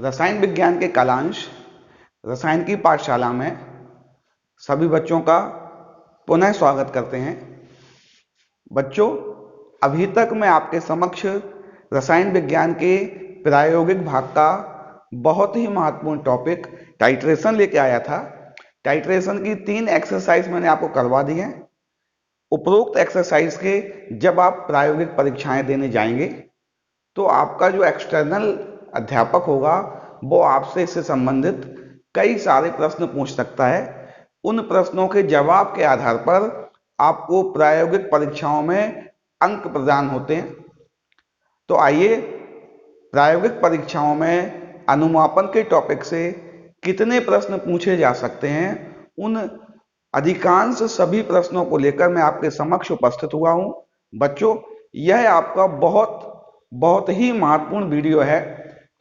रसायन विज्ञान के कालांश रसायन की पाठशाला में सभी बच्चों का पुनः स्वागत करते हैं। बच्चों, अभी तक मैं आपके समक्ष रसायन विज्ञान के प्रायोगिक भाग का बहुत ही महत्वपूर्ण टॉपिक टाइट्रेशन लेके आया था। टाइट्रेशन की 3 एक्सरसाइज मैंने आपको करवा दी हैं। उपरोक्त एक्सरसाइज के जब आप प्रायोगिक परीक्षाएं देने जाएंगे तो आपका जो एक्सटर्नल अध्यापक होगा वो आपसे इससे संबंधित कई सारे प्रश्न पूछ सकता है। उन प्रश्नों के जवाब के आधार पर आपको प्रायोगिक परीक्षाओं में अंक प्रदान होते हैं। तो आइए, प्रायोगिक परीक्षाओं में अनुमापन के टॉपिक से कितने प्रश्न पूछे जा सकते हैं, उन अधिकांश सभी प्रश्नों को लेकर मैं आपके समक्ष उपस्थित हुआ हूं। बच्चों, यह आपका बहुत ही महत्वपूर्ण वीडियो है,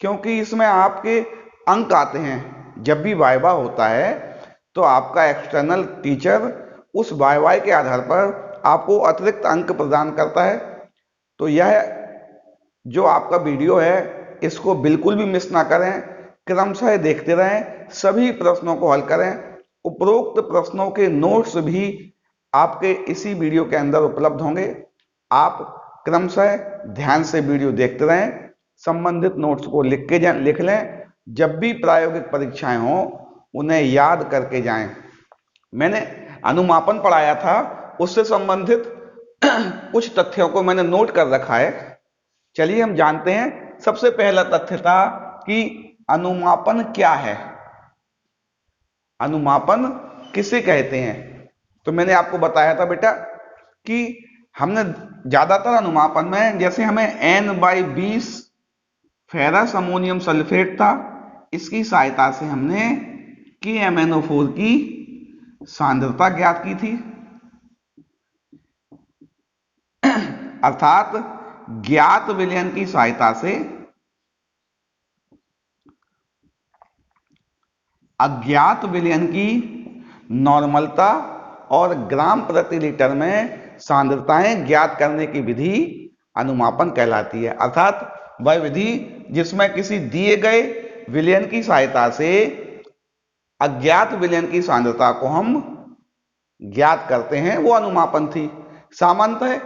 क्योंकि इसमें आपके अंक आते हैं। जब भी वाइवा होता है तो आपका एक्सटर्नल टीचर उस वाइवा के आधार पर आपको अतिरिक्त अंक प्रदान करता है। तो यह जो आपका वीडियो है इसको बिल्कुल भी मिस ना करें, क्रमशः देखते रहें, सभी प्रश्नों को हल करें। उपरोक्त प्रश्नों के नोट्स भी आपके इसी वीडियो के अंदर उपलब्ध होंगे। आप क्रमशः ध्यान से वीडियो देखते रहें, संबंधित नोट्स को लिख लें। जब भी प्रायोगिक परीक्षाएं हों उन्हें याद करके जाएं। मैंने अनुमापन पढ़ाया था, उससे संबंधित कुछ तथ्यों को मैंने नोट कर रखा है। चलिए हम जानते हैं। सबसे पहला तथ्य था कि अनुमापन क्या है, अनुमापन किसे कहते हैं। तो मैंने आपको बताया था बेटा कि हमने ज्यादातर अनुमापन में, जैसे हमें N/20 फेरस अमोनियम सल्फेट था, इसकी सहायता से हमने KMnO4 की सांद्रता ज्ञात की थी, अर्थात ज्ञात विलयन की सहायता से अज्ञात विलयन की नॉर्मलता और ग्राम प्रति लीटर में सांद्रताएं ज्ञात करने की विधि अनुमापन कहलाती है। अर्थात वह विधि जिसमें किसी दिए गए विलयन की सहायता से अज्ञात विलयन की सांद्रता को हम ज्ञात करते हैं, वो अनुमापन थी। सामान्यतः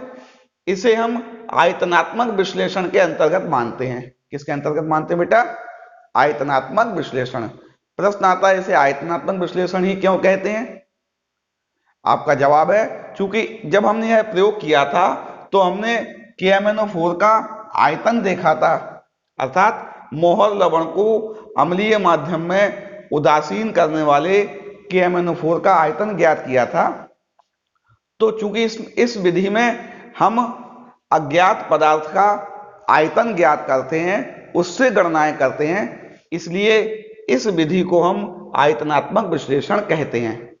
इसे हम आयतनात्मक विश्लेषण के अंतर्गत मानते हैं। किसके अंतर्गत मानते हैं बेटा? आयतनात्मक विश्लेषण। प्रश्न आता है, इसे आयतनात्मक विश्लेषण ही क्यों कहते हैं? आपका जवाब है, क्योंकि जब हमने यह प्रयोग किया था तो हमने KMnO4 का आयतन देखा था, अर्थात मोहर लवण को अम्लीय माध्यम में उदासीन करने वाले KMnO4 का आयतन ज्ञात किया था। तो चूंकि इस विधि में हम अज्ञात पदार्थ का आयतन ज्ञात करते हैं, उससे गणनाएं करते हैं, इसलिए इस विधि को हम आयतनात्मक विश्लेषण कहते हैं।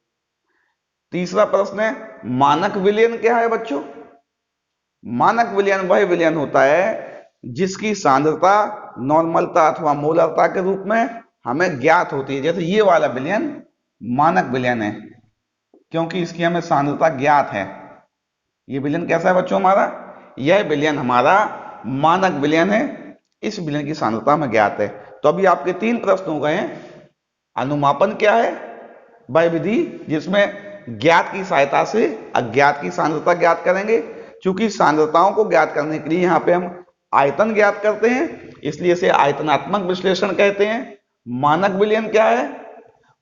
तीसरा प्रश्न है, मानक विलयन क्या है बच्चों? मानक विलयन वह विलयन होता है जिसकी सांद्रता नॉर्मलता अथवा मोलरता के रूप में हमें ज्ञात होती है। जैसे ये वाला विलयन मानक विलयन है, क्योंकि इसकी हमें सांद्रता ज्ञात है। ये विलयन कैसा है बच्चों? हमारा यह विलयन हमारा मानक विलयन है, इस विलयन की सांद्रता हमें ज्ञात है। तो अभी आपके 3 प्रश्न हो गए हैं। अनुमापन क्या है? वह विधि जिसमें ज्ञात की सहायता से अज्ञात की सांद्रता ज्ञात करेंगे। क्योंकि सांद्रताओं को ज्ञात करने के लिए यहाँ पे हम आयतन ज्ञात करते हैं, इसलिए इसे आयतनात्मक विश्लेषण कहते हैं। मानक विलयन क्या है?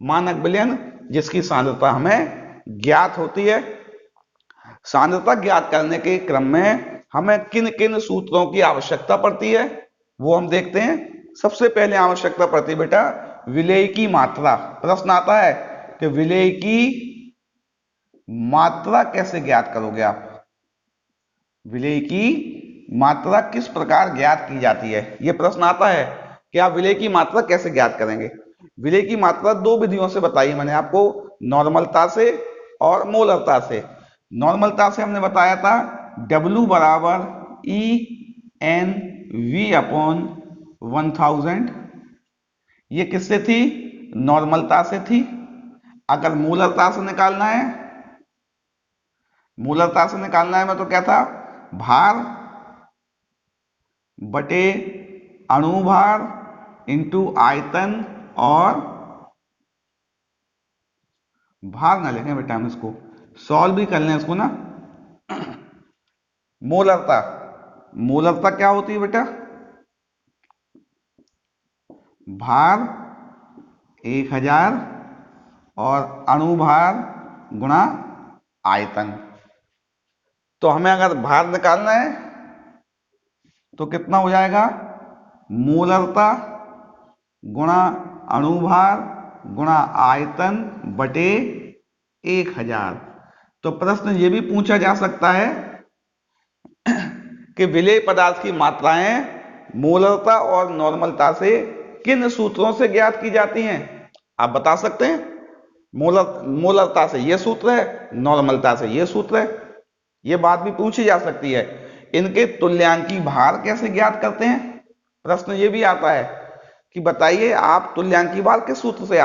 मानक विलयन जिसकी सांद्रता हमें ज्ञात होती है। सांद्रता ज्ञात करने के क्रम में हमें किन किन सूत्रों की आवश्यकता पड़ती है वो हम देखते हैं। सबसे पहले आवश्यकता पड़ती है बेटा विलेय की मात्रा। प्रश्न आता है कि विलेय की मात्रा कैसे ज्ञात करोगे आप? विलेय की मात्रा किस प्रकार ज्ञात की जाती है, यह प्रश्न आता है कि आप विलेय की मात्रा कैसे ज्ञात करेंगे। विलेय की मात्रा 2 विधियों से बताई मैंने आपको, नॉर्मलता से और मोलरता से। नॉर्मलता से हमने बताया था W बराबर EnV/1000। ये किससे थी? नॉर्मलता से थी। अगर मूलरता से निकालना है, मूलरता से निकालना है मैं तो क्या था, भार बटे अणु भार इंटू आयतन और भार ना लिखें बेटा, हम इसको सॉल्व भी कर लें इसको ना। मोलरता, मोलरता क्या होती है बेटा? भार 1000 और अणुभार गुणा आयतन। तो हमें अगर भार निकालना है तो कितना हो जाएगा? मोलरता गुणा अणुभार गुणा आयतन बटे 1000। तो प्रश्न ये भी पूछा जा सकता है कि विलेय पदार्थ की मात्राएं मोलरता और नॉर्मलता से किन सूत्रों से ज्ञात की जाती हैं? आप बता सकते हैं। मोलरता से ये सूत्र है, नॉर्मलता से ये सूत्र है। ये बात भी पूछी जा सकती है। इनके तुल्यांकी भार कैसे ज्ञात करते हैं? प्रश्न ये भी आता है कि बताइए आप तुल्यांकी भार किस सूत्र से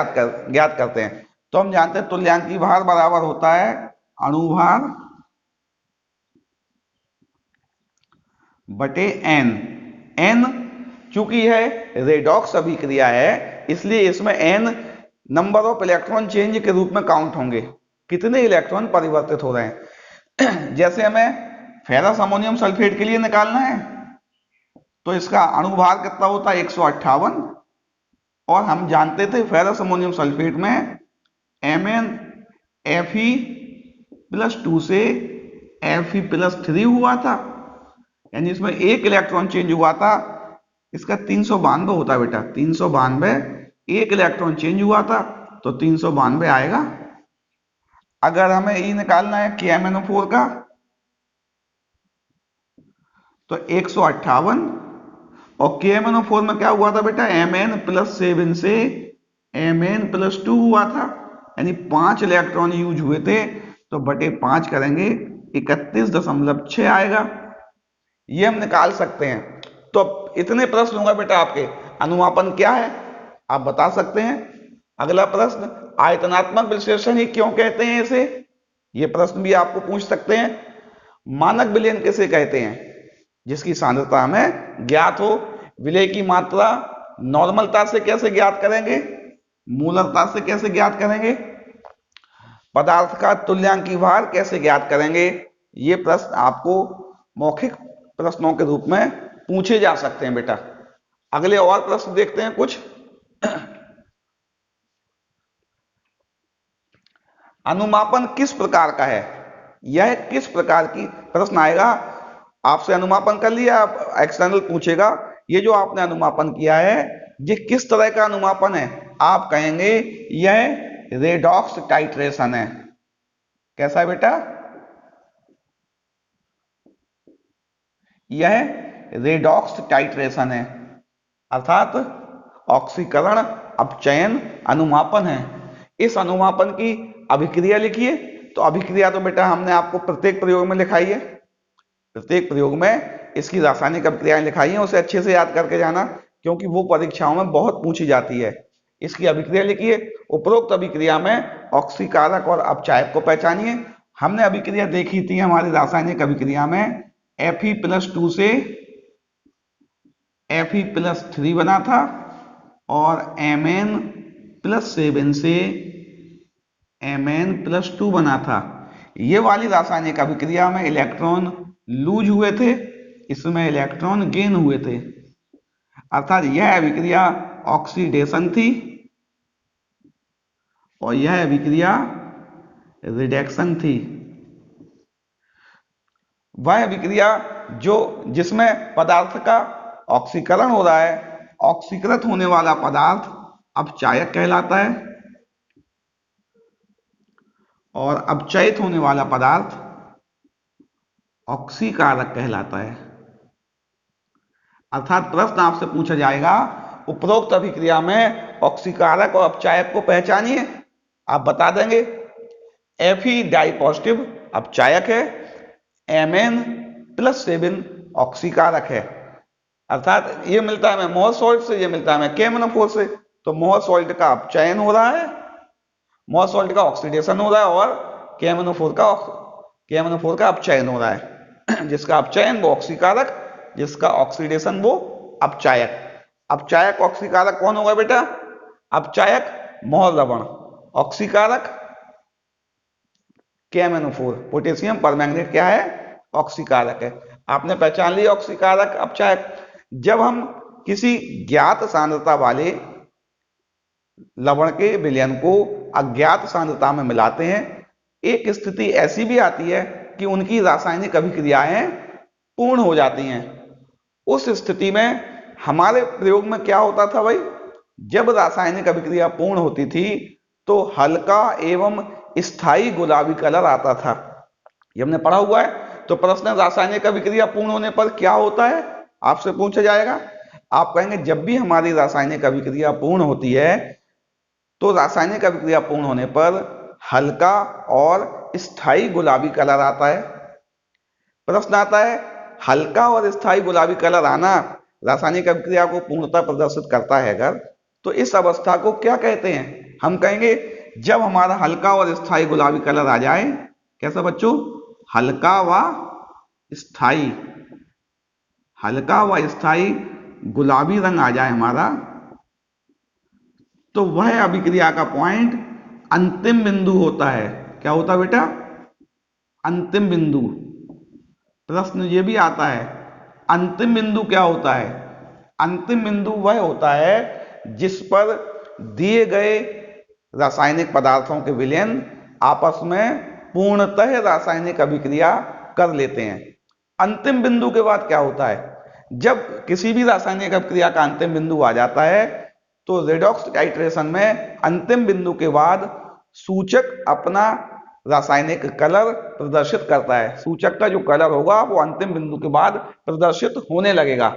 ज्ञात करते हैं? तो हम जानते हैं तुल्यांकी भार बराबर होता है अणुभार बटे एन। एन चूंकि यह रेडॉक्स अभिक्रिया है इसलिए इसमें n number of electron change के रूप में काउंट होंगे, कितने इलेक्ट्रॉन परिवर्तित हो रहे हैं। जैसे हमें फेरस अमोनियम सल्फेट के लिए निकालना है तो इसका अणुभार कितना होता है? 158। और हम जानते थे फेरस अमोनियम सल्फेट में Fe+2 से Fe+3 हुआ था, यानी इसमें एक इलेक्ट्रॉन चेंज हुआ था। इसका 392 होता है बेटा, 392 एक इलेक्ट्रॉन चेंज हुआ था तो 392 आएगा। अगर हमें ई निकालना है KMnO4 का तो 158, और KMnO4 में क्या हुआ था बेटा? Mn+7 से Mn+2 हुआ था, यानी 5 इलेक्ट्रॉन यूज हुए थे तो बटे 5 करेंगे 31.6 आएगा। ये हम निकाल सकते हैं। तो इतने प्रश्न होंगे बेटा आपके। अनुमापन क्या है आप बता सकते हैं। अगला प्रश्न, आयतनात्मक विश्लेषण ही क्यों कहते हैं इसे? ये प्रश्न भी आपको पूछ सकते हैं। मानक विलयन किसे कहते हैं? जिसकी सांद्रता हमें ज्ञात हो। विलय की मात्रा नॉर्मलता से कैसे ज्ञात करेंगे? मोलरता से कैसे ज्ञात करेंगे? पदार्थ का तुल्यांकी भार कैसे ज्ञात करेंगे? ये प्रश्न आपको मौखिक प्रश्नों के रूप में पूछे जा सकते हैं बेटा। अगले और प्रश्न देखते हैं कुछ। अनुमापन किस प्रकार का है? यह किस प्रकार की प्रश्न आएगा आपसे। अनुमापन कर लिया, आप एक्सटर्नल पूछेगा ये जो आपने अनुमापन किया है ये किस तरह का अनुमापन है? आप कहेंगे यह रेडॉक्स टाइट्रेशन है। कैसा है बेटा? यह रेडॉक्स टाइट्रेशन है, अर्थात ऑक्सीकरण अपचयन अनुमापन है। इस अनुमापन की अभिक्रिया लिखिए। तो अभिक्रिया तो बेटा हमने आपको प्रत्येक प्रयोग में लिखाई है, प्रत्येक प्रयोग में इसकी रासायनिक अभिक्रियाएं लिखाई हैं, उसे अच्छे से याद करके जाना क्योंकि वो परीक्षाओं में बहुत पूछी जाती है। इसकी अभिक्रिया लिखिए। उपरोक्त अभिक्रिया में ऑक्सीकारक और अपचायक को पहचानिए। हमने अभिक्रिया देखी थी हमारी रासायनिक अभिक्रिया में Fe+2 से Fe+3 बना था और Mn+7 से Mn+2 बना था। ये वाली रासायनिक अभिक्रिया में इलेक्ट्रॉन लूज हुए थे, इसमें इलेक्ट्रॉन गेन हुए थे, अर्थात यह अभिक्रिया ऑक्सीडेशन थी और यह अभिक्रिया रिडक्शन थी। वह अभिक्रिया जिसमें पदार्थ का ऑक्सीकरण हो रहा है, ऑक्सीकृत होने वाला पदार्थ अपचायक कहलाता है और अपचयित होने वाला पदार्थ ऑक्सीकारक कहलाता है। अर्थात प्रश्न आपसे पूछा जाएगा उपरोक्त अभिक्रिया में ऑक्सीकारक और अपचायक को पहचानिए। आप बता देंगे Fe डाई पॉजिटिव अपचायक है, Mn+7 ऑक्सीकारक है। अर्थात ये मिलता है हमें मोहर सॉल्ट से, ये मिलता है हमें KMnO4 से। तो मोहर सॉल्ट का अपचयन हो रहा है, मोहर सॉल्ट का ऑक्सीडेशन हो रहा है और KMnO4 का अपचयन हो रहा है। जिसका अपचयन वो ऑक्सीकारक, जिसका ऑक्सीडेशन वो अपचायक। अपचायक ऑक्सीकारक कौन होगा बेटा? अपचायक मोहर लवण, ऑक्सीकारक KMnO4, पोटेशियम परमैंगनेट क्या है? ऑक्सीकारक है। आपने पहचान लिया ऑक्सीकारक अपचायक। जब हम किसी ज्ञात सांद्रता वाले लवण के विलयन को अज्ञात सांद्रता में मिलाते हैं, एक स्थिति ऐसी भी आती है कि उनकी रासायनिक अभिक्रियाएं पूर्ण हो जाती हैं। उस स्थिति में हमारे प्रयोग में क्या होता था भाई? जब रासायनिक अभिक्रिया पूर्ण होती थी तो हल्का एवं स्थायी गुलाबी कलर आता था। ये हमने पढ़ा हुआ है। तो प्रश्न, रासायनिक अभिक्रिया पूर्ण होने पर क्या होता है, आपसे पूछा जाएगा। आप कहेंगे जब भी हमारी रासायनिक अभिक्रिया पूर्ण होती है तो रासायनिक अभिक्रिया पूर्ण होने पर हल्का और स्थायी गुलाबी कलर आता है। प्रश्न आता है, हल्का और स्थायी गुलाबी कलर आना रासायनिक अभिक्रिया को पूर्णतः प्रदर्शित करता है अगर, तो इस अवस्था को क्या कहते हैं? हम कहेंगे जब हमारा हल्का और स्थायी गुलाबी कलर आ जाए, कैसा बच्चों? हल्का व स्थायी, हल्का व स्थायी गुलाबी रंग आ जाए हमारा, तो वह अभिक्रिया का पॉइंट अंतिम बिंदु होता है। क्या होता है बेटा? अंतिम बिंदु। प्रश्न ये भी आता है, अंतिम बिंदु क्या होता है? अंतिम बिंदु वह होता है जिस पर दिए गए रासायनिक पदार्थों के विलयन आपस में पूर्णतः रासायनिक अभिक्रिया कर लेते हैं। अंतिम बिंदु के बाद क्या होता है? जब किसी भी रासायनिक अभिक्रिया का अंतिम बिंदु आ जाता है तो रेडॉक्स टाइट्रेशन में अंतिम बिंदु के बाद सूचक अपना रासायनिक कलर प्रदर्शित करता है। सूचक का जो कलर होगा वो अंतिम बिंदु के बाद प्रदर्शित होने लगेगा।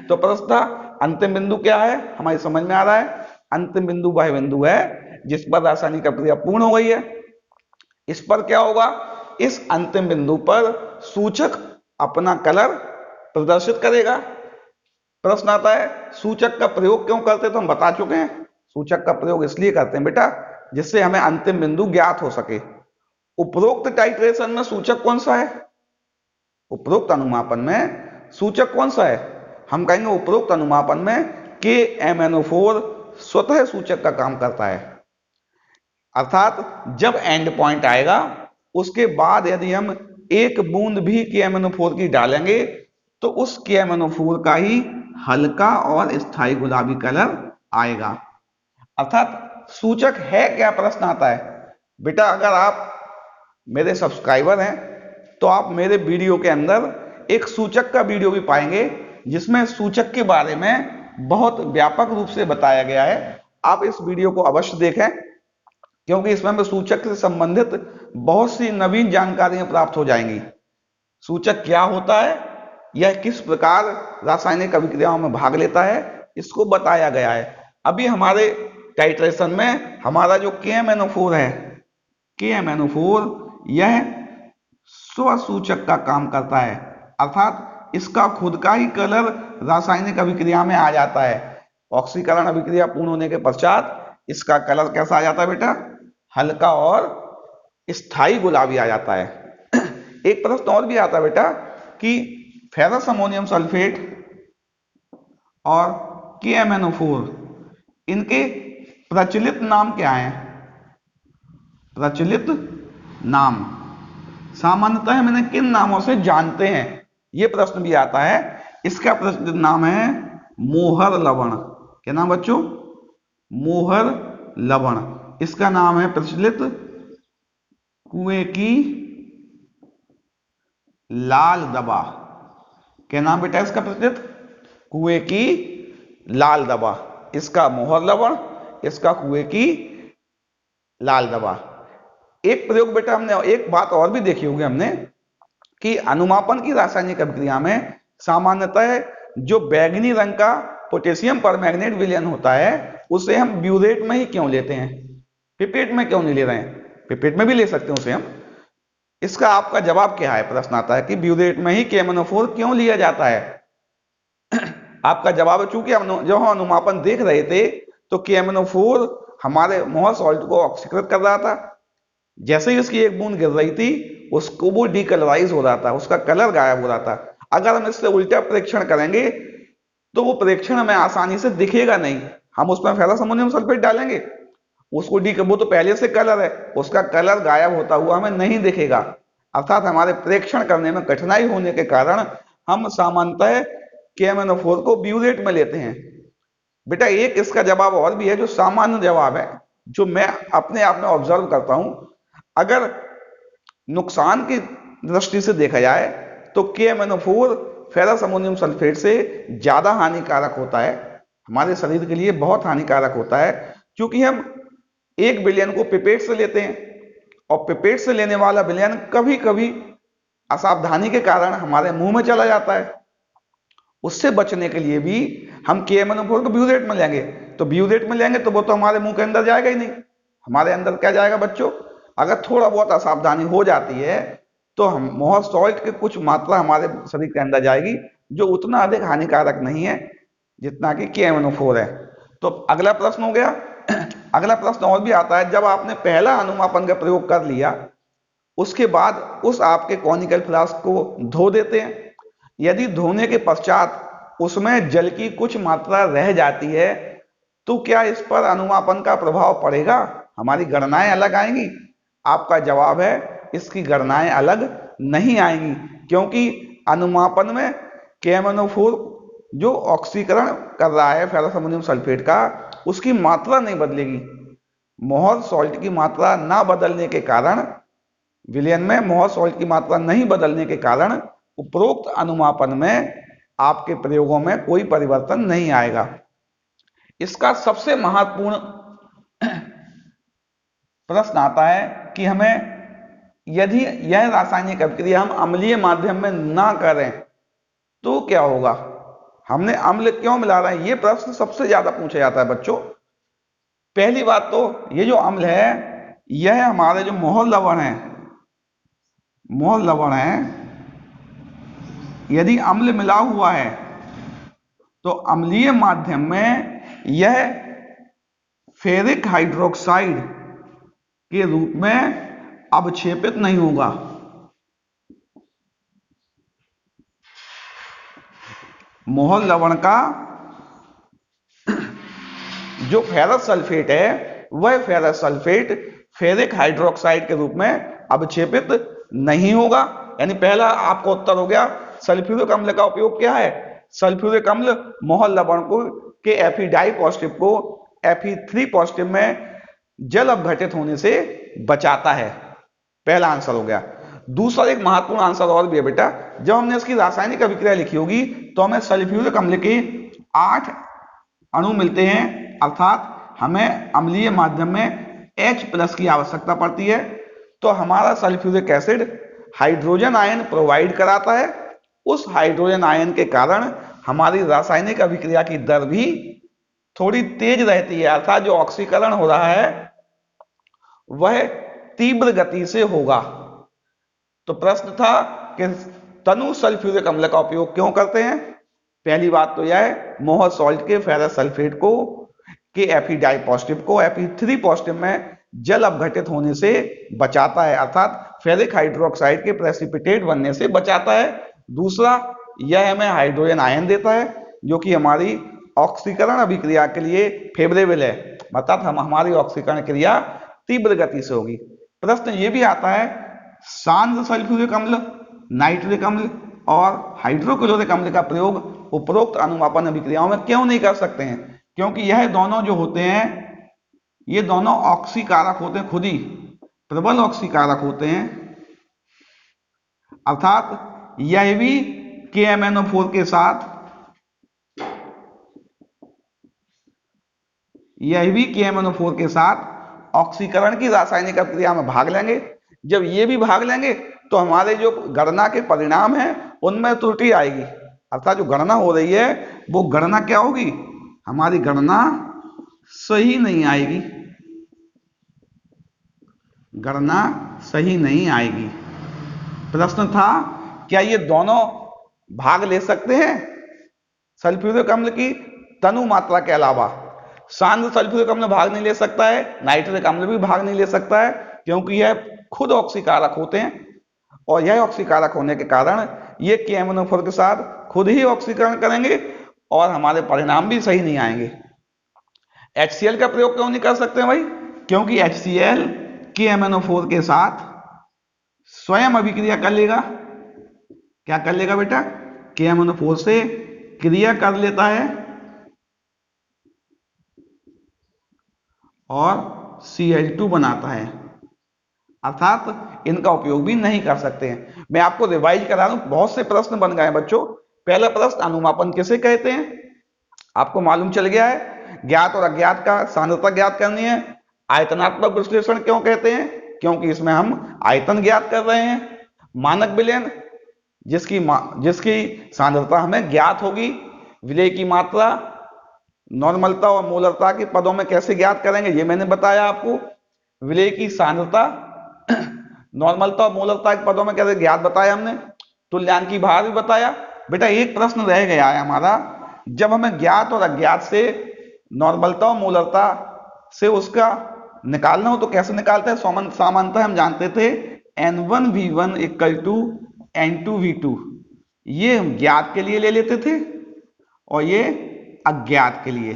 तो प्रश्न था, अंतिम बिंदु क्या है? हमारी समझ में आ रहा है, अंतिम बिंदु वह बिंदु है जिस पर रासायनिक अभिक्रिया पूर्ण हो गई है। इस पर क्या होगा? इस अंतिम बिंदु पर सूचक अपना कलर प्रदर्शित करेगा। प्रश्न आता है, सूचक का प्रयोग क्यों करते? तो हम बता चुके हैं, सूचक का प्रयोग इसलिए करते हैं बेटा जिससे हमें अंतिम बिंदु ज्ञात हो सके। उपरोक्त टाइट्रेशन में सूचक कौन सा है? उपरोक्त अनुमापन में सूचक कौन सा है? हम कहेंगे उपरोक्त अनुमापन में KMnO4 स्वतः सूचक का काम करता है। अर्थात जब एंड पॉइंट आएगा उसके बाद यदि हम एक बूंद भी KMnO4 की डालेंगे तो उस KMnO4 का ही हल्का और स्थायी गुलाबी कलर आएगा। अर्थात सूचक है क्या? प्रश्न आता है। बेटा अगर आप मेरे सब्सक्राइबर हैं तो आप मेरे वीडियो के अंदर एक सूचक का वीडियो भी पाएंगे जिसमें सूचक के बारे में बहुत व्यापक रूप से बताया गया है। आप इस वीडियो को अवश्य देखें क्योंकि इसमें हमें सूचक से संबंधित बहुत सी नवीन जानकारियां प्राप्त हो जाएंगी। सूचक क्या होता है, यह किस प्रकार रासायनिक अभिक्रियाओं में भाग लेता है, इसको बताया गया है। अभी हमारे टाइट्रेशन में हमारा जो KMnO4 है, KMnO4 यह स्वसूचक का काम करता है। अर्थात इसका खुद का ही कलर रासायनिक अभिक्रिया में आ जाता है। ऑक्सीकरण अभिक्रिया पूर्ण होने के पश्चात इसका कलर कैसा आ जाता है बेटा? हल्का और स्थायी गुलाबी आ जाता है। एक प्रश्न और भी आता है बेटा कि फेरस अमोनियम सल्फेट और KMnO4 इनके प्रचलित नाम क्या हैं? प्रचलित नाम सामान्यतः हम इन्हें किन नामों से जानते हैं, यह प्रश्न भी आता है। इसका प्रचलित नाम है मोहर लवण। क्या नाम बच्चों? मोहर लवण। इसका नाम है प्रचलित कुएं की लाल दवा। क्या नाम बेटा इसका प्रचलित? कुएं की लाल दवा। इसका मोहर लवण, इसका कुएं की लाल दवा। एक प्रयोग बेटा हमने एक बात और भी देखी होगी हमने कि अनुमापन की रासायनिक अभिक्रिया में सामान्यतः जो बैंगनी रंग का पोटेशियम परमैंगनेट विलयन होता है उसे हम ब्यूरेट में ही क्यों लेते हैं, पिपेट में क्यों नहीं ले रहे हैं? पिपेट में भी ले सकते हैं उसे हम। इसका आपका जवाब क्या है? प्रश्न आता है कि ब्यूरेट में ही KMnO4 क्यों लिया जाता है। आपका जवाब है, चूंकि हम जब हम अनुमापन देख रहे थे तो KMnO4 हमारे मोहर सॉल्ट को ऑक्सीकृत कर रहा था। जैसे ही उसकी एक बूंद गिर रही थी उसको वो डीकलराइज हो रहा था, उसका कलर गायब हो रहा था। अगर हम इससे उल्टा परीक्षण करेंगे तो वो प्रेक्षण में आसानी से दिखेगा नहीं। हम उसमें फेरस अमोनियम सल्फेट डालेंगे, उसको वो तो पहले से कलर है, उसका कलर गायब होता हुआ हमें नहीं दिखेगा। अर्थात हमारे प्रेक्षण करने में कठिनाई होने के कारण हम सामान्यतः KMnO4 को ब्यूरेट में लेते हैं। बेटा एक इसका जवाब और भी है जो सामान्य जवाब है, जो मैं अपने आप में ऑब्जर्व करता हूं। अगर नुकसान की दृष्टि से देखा जाए तो KMnO4 फेरस अमोनियम सल्फेट से ज्यादा हानिकारक होता है, हमारे शरीर के लिए बहुत हानिकारक होता है, क्योंकि हम एक विलयन को पिपेट से लेते हैं और पिपेट से लेने वाला विलयन कभी कभी असावधानी के कारण हमारे मुंह में चला जाता है। उससे बचने के लिए भी हम KMnO4 को ब्यूरेट में लेंगे, तो ब्यूरेट में लेंगे तो वो तो हमारे मुंह के अंदर जाएगा ही नहीं। हमारे अंदर क्या जाएगा बच्चों? अगर थोड़ा बहुत असावधानी हो जाती है तो हम मोहर सॉल्ट की कुछ मात्रा हमारे शरीर के अंदर जाएगी, जो उतना अधिक हानिकारक नहीं है जितना कि KMnO4 है। तो अगला प्रश्न हो गया। अगला प्रश्न और भी आता है, जब आपने पहला अनुमापन का प्रयोग कर लिया उसके बाद उस आपके कॉनिकल फ्लास्क को धो देते हैं। यदि धोने के पश्चात उसमें जल की कुछ मात्रा रह जाती है तो क्या इस पर अनुमापन का प्रभाव पड़ेगा? हमारी गणनाएं अलग आएंगी? आपका जवाब है इसकी गणनाएं अलग नहीं आएंगी, क्योंकि अनुमापन में KMnO4 जो ऑक्सीकरण कर रहा है फेरस अमोनियम सल्फेट का, उसकी मात्रा नहीं बदलेगी। मोहर सॉल्ट की मात्रा ना बदलने के कारण, विलयन में मोहर सॉल्ट की मात्रा नहीं बदलने के कारण उपरोक्त अनुमापन में आपके प्रयोगों में कोई परिवर्तन नहीं आएगा। इसका सबसे महत्वपूर्ण प्रश्न आता है कि हमें यदि यह रासायनिक अभिक्रिया हम अम्लीय माध्यम में ना करें तो क्या होगा? हमने अम्ल क्यों मिला रहे हैं, यह प्रश्न सबसे ज्यादा पूछा जाता है बच्चों। पहली बात तो ये जो अम्ल है यह हमारे जो मोहर लवण है, मोहर लवण है, यदि अम्ल मिला हुआ है तो अम्लीय माध्यम में यह फेरिक हाइड्रोक्साइड के रूप में अवक्षेपित नहीं होगा। मोहर लवण का जो फेरस सल्फेट है वह फेरस सल्फेट फेरिक हाइड्रोक्साइड के रूप में अवक्षेपित नहीं होगा। यानी पहला आपका उत्तर हो गया। सल्फ्यूरिक अम्ल का उपयोग क्या है? सल्फ्यूरिक अम्ल मोहर लवण को के Fe पॉजिटिव को Fe3 पॉजिटिव में जल अपघटित होने से बचाता है। पहला आंसर हो गया। दूसरा एक महत्वपूर्ण आंसर और भी है बेटा, जब हमने इसकी रासायनिक अभिक्रिया लिखी होगी तो हमें सल्फ्यूरिक अम्ल के 8 अणु मिलते हैं, अर्थात हमें अम्लीय माध्यम में H+ की आवश्यकता पड़ती है। तो हमारा sulphuric acid hydrogen ion provide कराता है। उस हाइड्रोजन आयन के कारण हमारी रासायनिक अभिक्रिया की दर भी थोड़ी तेज रहती है, अर्थात जो ऑक्सीकरण हो रहा है वह तीव्र गति से होगा। तो प्रश्न था कि तनु सल्फ्यूरिक अम्ल का उपयोग क्यों करते हैं? पहली बात तो यह है मोहर सॉल्ट के फेरस सल्फेट को के Fe पॉजिटिव को Fe3 पॉजिटिव में जल अपघटित होने से बचाता है, अर्थात फेरिक हाइड्रोक्साइड के प्रेसिपिटेट बनने से बचाता है। दूसरा, यह हमें हाइड्रोजन आयन देता है जो कि हमारी ऑक्सीकरण अभिक्रिया के लिए फेवरेबल है, अर्थात हमारी ऑक्सीकरण क्रिया तीव्र गति से होगी। प्रश्न ये भी आता है सांद्र सल्फ्यूरिक अम्ल, नाइट्रिक अम्ल और हाइड्रोक्लोरिक अम्ल का प्रयोग उपरोक्त अनुमापन अभिक्रियाओं में क्यों नहीं कर सकते हैं? क्योंकि यह दोनों जो होते हैं ये दोनों ऑक्सीकारक होते हैं, खुद ही प्रबल ऑक्सीकारक होते हैं, अर्थात यह भी KMnO4 के साथ ऑक्सीकरण की रासायनिक अभिक्रिया में भाग लेंगे। जब ये भी भाग लेंगे तो हमारे जो गणना के परिणाम हैं उनमें त्रुटि आएगी, अर्थात जो गणना हो रही है वो गणना क्या होगी? हमारी गणना सही नहीं आएगी, गणना सही नहीं आएगी। प्रश्न था क्या ये दोनों भाग ले सकते हैं सल्फ्यूरिक अम्ल की तनु मात्रा के अलावा? सांद्र सल्फ्यूरिक अम्ल भाग नहीं ले सकता है, नाइट्रिक अम्ल भी भाग नहीं ले सकता है, क्योंकि यह खुद ऑक्सीकारक होते हैं और यह ऑक्सीकारक होने के कारण ये KMnO4 के साथ खुद ही ऑक्सीकरण करेंगे और हमारे परिणाम भी सही नहीं आएंगे। HCl का प्रयोग क्यों नहीं कर सकते हैं भाई? क्योंकि HCl KMnO4 के साथ स्वयं अभिक्रिया कर लेगा। क्या कर लेगा बेटा? KMnO4 से क्रिया कर लेता है और Cl2 बनाता है, अर्थात इनका उपयोग भी नहीं कर सकते हैं। मैं आपको रिवाइज करा दूं, बहुत से प्रश्न बन गए हैं बच्चों। पहला प्रश्न, अनुमापन किसे कहते हैं? आपको मालूम चल गया है। ज्ञात और अज्ञात का सांद्रता ज्ञात करनी है। आयतनात्मक विश्लेषण क्यों कहते हैं? क्योंकि इसमें हम आयतन ज्ञात कर रहे हैं। मानक विलयन, जिसकी सांद्रता हमें ज्ञात होगी। विलेय की मात्रा, नॉर्मलता और मोलरता के पदों में कैसे ज्ञात करेंगे ये मैंने बताया आपको। विलेय की सांद्रता नॉर्मलता और मोलरता के पदों में कैसे ज्ञात बताया हमने। तुल्यांकी भार भी बताया। बेटा एक प्रश्न रह गया है हमारा, जब हमें ज्ञात और अज्ञात से नॉर्मलता और मोलरता से उसका निकालना हो तो कैसे निकालते हैं? सामान्यतः हम जानते थे N1V1 = N2V2, ये ज्ञात के लिए ले लेते थे और ये अज्ञात के लिए।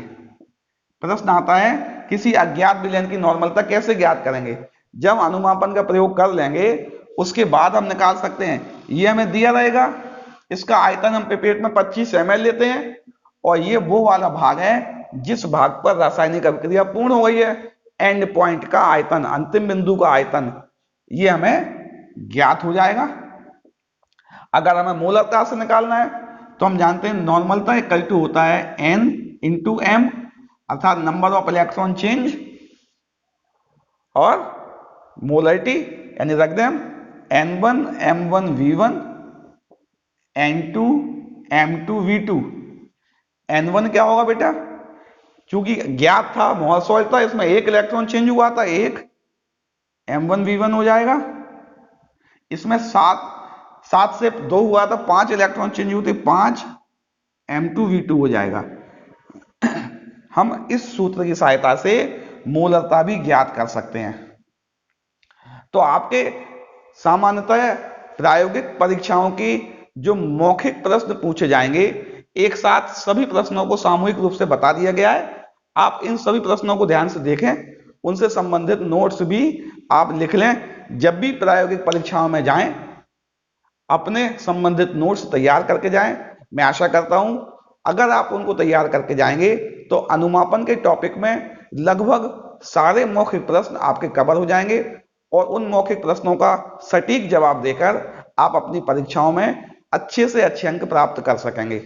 प्रश्न आता है किसी अज्ञात विलयन की नॉर्मलता कैसे ज्ञात करेंगे? जब अनुमापन का प्रयोग कर लेंगे उसके बाद हम निकाल सकते हैं। ये हमें दिया रहेगा, इसका आयतन हम पिपेट में 25 ml लेते हैं और ये वो वाला भाग है जिस भाग पर रासायनिक अभिक्रिया पूर्ण हो गई है। एंड पॉइंट का आयतन, अंतिम बिंदु का आयतन, ये हमें ज्ञात हो जाएगा। अगर हमें मोलरता से निकालना है तो हम जानते हैं नॉर्मलता = होता है N × M, अर्थात नंबर ऑफ इलेक्ट्रॉन चेंज, और मोलरिटी यानी रख दें N1 M1V1 N2 M2V2। N1 क्या होगा बेटा? चूंकि ज्ञात था, मोलर था, इसमें एक इलेक्ट्रॉन चेंज हुआ था, एक M1V1 हो जाएगा। इसमें 7 से 2 हुआ था, 5 इलेक्ट्रॉन चेंज हुए थे, 5 M2V2 हो जाएगा। हम इस सूत्र की सहायता से मोलरता भी ज्ञात कर सकते हैं। तो आपके सामान्यतः प्रायोगिक परीक्षाओं की जो मौखिक प्रश्न पूछे जाएंगे, एक साथ सभी प्रश्नों को सामूहिक रूप से बता दिया गया है। आप इन सभी प्रश्नों को ध्यान से देखें, उनसे संबंधित नोट्स भी आप लिख लें। जब भी प्रायोगिक परीक्षाओं में जाएं, अपने संबंधित नोट्स तैयार करके जाएं। मैं आशा करता हूं अगर आप उनको तैयार करके जाएंगे तो अनुमापन के टॉपिक में लगभग सारे मौखिक प्रश्न आपके कवर हो जाएंगे और उन मौखिक प्रश्नों का सटीक जवाब देकर आप अपनी परीक्षाओं में अच्छे से अच्छे अंक प्राप्त कर सकेंगे।